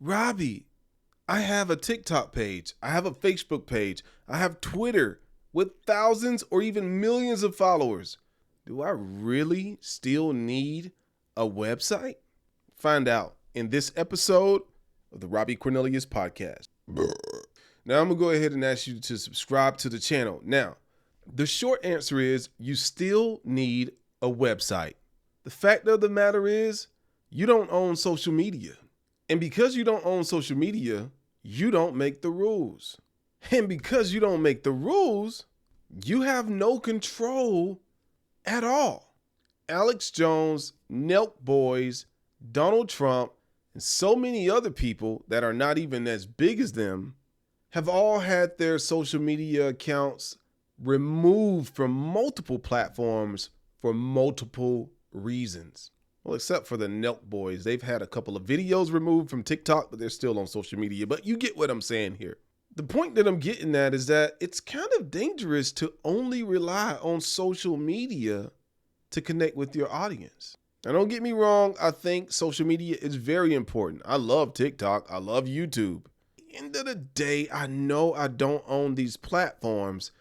Robbie, I have a TikTok page. I have a Facebook page. I have Twitter with thousands or even millions of followers. Do I really still need a website? Find out in this episode of the Robbie Cornelius podcast. Now I'm going to go ahead and ask you to subscribe to the channel. Now, the short answer is you still need a website. The fact of the matter is you don't own social media. And because you don't own social media, you don't make the rules. And because you don't make the rules, you have no control at all. Alex Jones, Nelk Boys, Donald Trump, and so many other people that are not even as big as them have all had their social media accounts removed from multiple platforms for multiple reasons. Well, except for the Nelk Boys. They've had a couple of videos removed from TikTok, but they're still on social media. But you get what I'm saying here. The point that I'm getting at is that it's kind of dangerous to only rely on social media to connect with your audience. Now, don't get me wrong. I think social media is very important. I love TikTok. I love YouTube. At the end of the day, I know I don't own these platforms.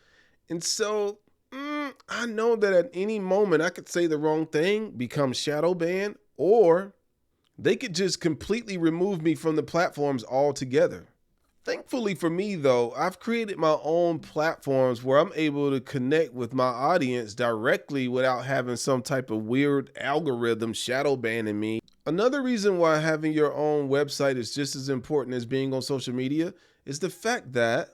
And so I know that at any moment I could say the wrong thing, become shadow banned, or they could just completely remove me from the platforms altogether. Thankfully for me, though, I've created my own platforms where I'm able to connect with my audience directly without having some type of weird algorithm shadow banning me. Another reason why having your own website is just as important as being on social media is the fact that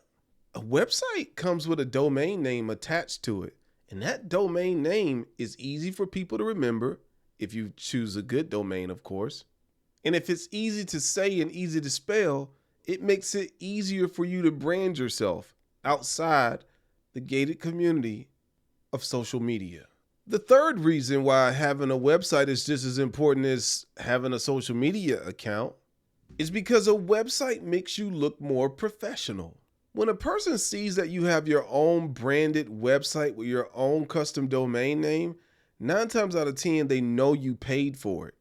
a website comes with a domain name attached to it. And that domain name is easy for people to remember if you choose a good domain, of course. And if it's easy to say and easy to spell, it makes it easier for you to brand yourself outside the gated community of social media. The third reason why having a website is just as important as having a social media account is because a website makes you look more professional. When a person sees that you have your own branded website with your own custom domain name, 9 times out of 10, they know you paid for it.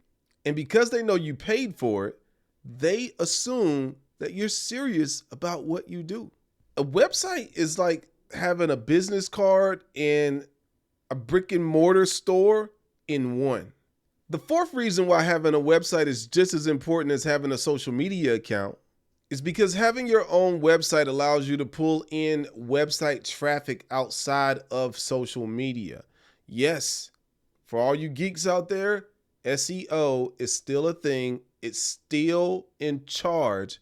And because they know you paid for it, they assume that you're serious about what you do. A website is like having a business card and a brick and mortar store in one. The fourth reason why having a website is just as important as having a social media account is because having your own website allows you to pull in website traffic outside of social media. Yes, for all you geeks out there, SEO is still a thing. It's still in charge,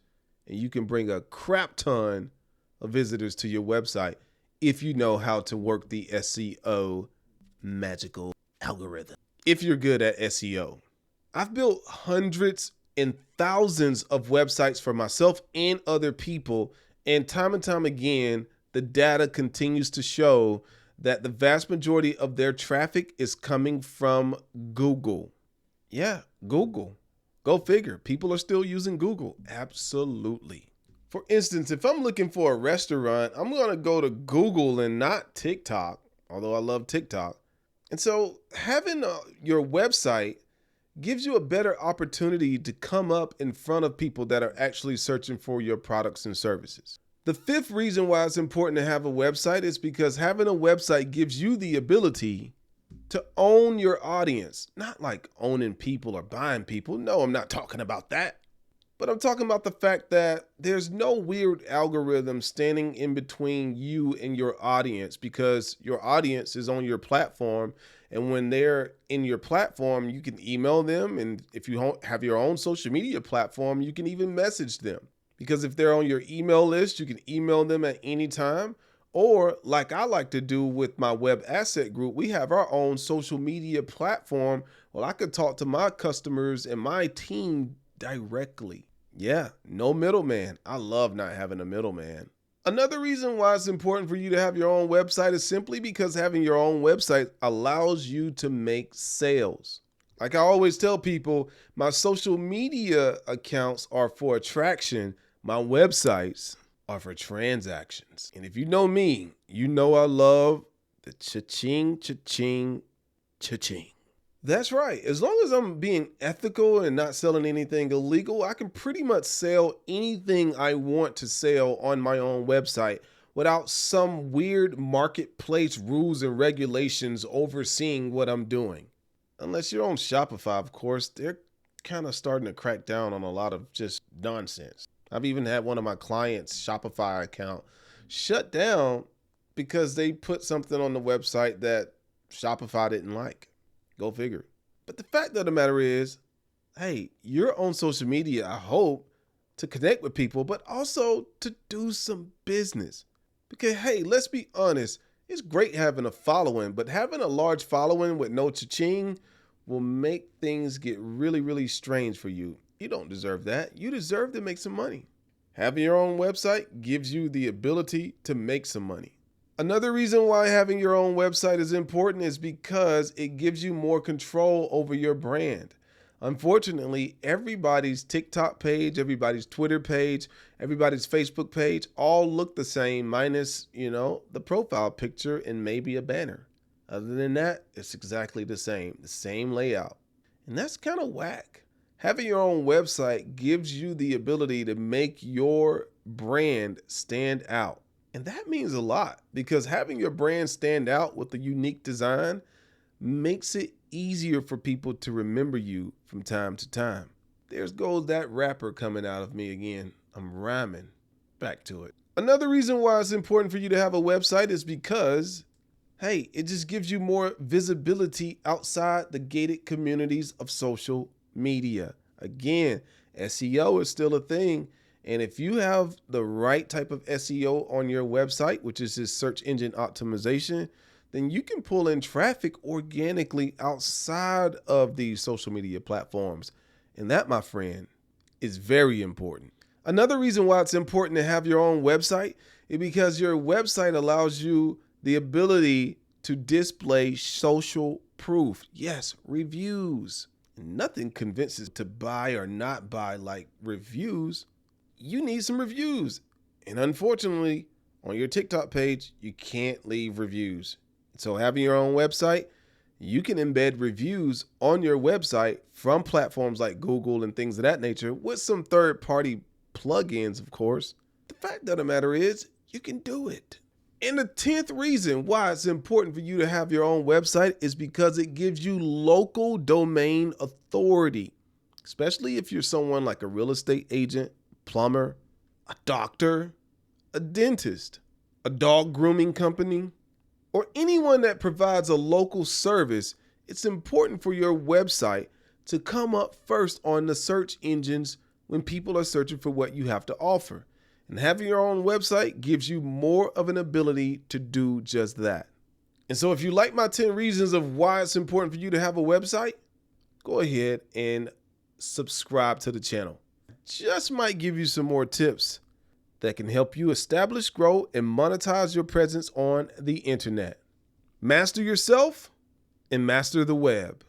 and you can bring a crap ton of visitors to your website if you know how to work the SEO magical algorithm. If you're good at SEO. I've built hundreds and thousands of websites for myself and other people. And time again, the data continues to show that the vast majority of their traffic is coming from Google. Yeah, Google. Go figure. People are still using Google. Absolutely. For instance, if I'm looking for a restaurant, I'm going to go to Google and not TikTok, although I love TikTok. And so having your website gives you a better opportunity to come up in front of people that are actually searching for your products and services. The fifth reason why it's important to have a website is because having a website gives you the ability to own your audience. Not like owning people or buying people. No, I'm not talking about that. But I'm talking about the fact that there's no weird algorithm standing in between you and your audience because your audience is on your platform. And when they're in your platform, you can email them. And if you have your own social media platform, you can even message them. Because if they're on your email list, you can email them at any time. Or like I like to do with my web asset group, we have our own social media platform. Well, I could talk to my customers and my team directly. Yeah, no middleman. I love not having a middleman. Another reason why it's important for you to have your own website is simply because having your own website allows you to make sales. Like I always tell people, my social media accounts are for attraction. My websites are for transactions. And if you know me, you know I love the cha-ching, cha-ching, cha-ching. That's right. As long as I'm being ethical and not selling anything illegal, I can pretty much sell anything I want to sell on my own website without some weird marketplace rules and regulations overseeing what I'm doing. Unless you're on Shopify, of course, they're kind of starting to crack down on a lot of just nonsense. I've even had one of my clients' Shopify account shut down because they put something on the website that Shopify didn't like. Go figure. But the fact of the matter is, hey, you're on social media, I hope, to connect with people, but also to do some business. Because, hey, let's be honest, it's great having a following, but having a large following with no cha-ching will make things get really, really strange for you. You don't deserve that. You deserve to make some money. Having your own website gives you the ability to make some money. Another reason why having your own website is important is because it gives you more control over your brand. Unfortunately, everybody's TikTok page, everybody's Twitter page, everybody's Facebook page all look the same minus, the profile picture and maybe a banner. Other than that, it's exactly the same layout. And that's kind of whack. Having your own website gives you the ability to make your brand stand out. And that means a lot because having your brand stand out with a unique design makes it easier for people to remember you from time to time. There's goes that rapper coming out of me again. I'm rhyming. Back to it. Another reason why it's important for you to have a website is because, hey, it just gives you more visibility outside the gated communities of social media. Again, SEO is still a thing. And if you have the right type of SEO on your website, which is this search engine optimization, then you can pull in traffic organically outside of these social media platforms. And that, my friend, is very important. Another reason why it's important to have your own website is because your website allows you the ability to display social proof. Yes, reviews. Nothing convinces to buy or not buy like reviews. You need some reviews. And unfortunately, on your TikTok page, you can't leave reviews. So having your own website, you can embed reviews on your website from platforms like Google and things of that nature with some third-party plugins, of course. The fact of the matter is, you can do it. And the 10th reason why it's important for you to have your own website is because it gives you local domain authority, especially if you're someone like a real estate agent, plumber, a doctor, a dentist, a dog grooming company, or anyone that provides a local service. It's important for your website to come up first on the search engines when people are searching for what you have to offer. And having your own website gives you more of an ability to do just that. And so if you like my 10 reasons of why it's important for you to have a website, go ahead and subscribe to the channel. Just might give you some more tips that can help you establish, grow, and monetize your presence on the internet. Master yourself and master the web.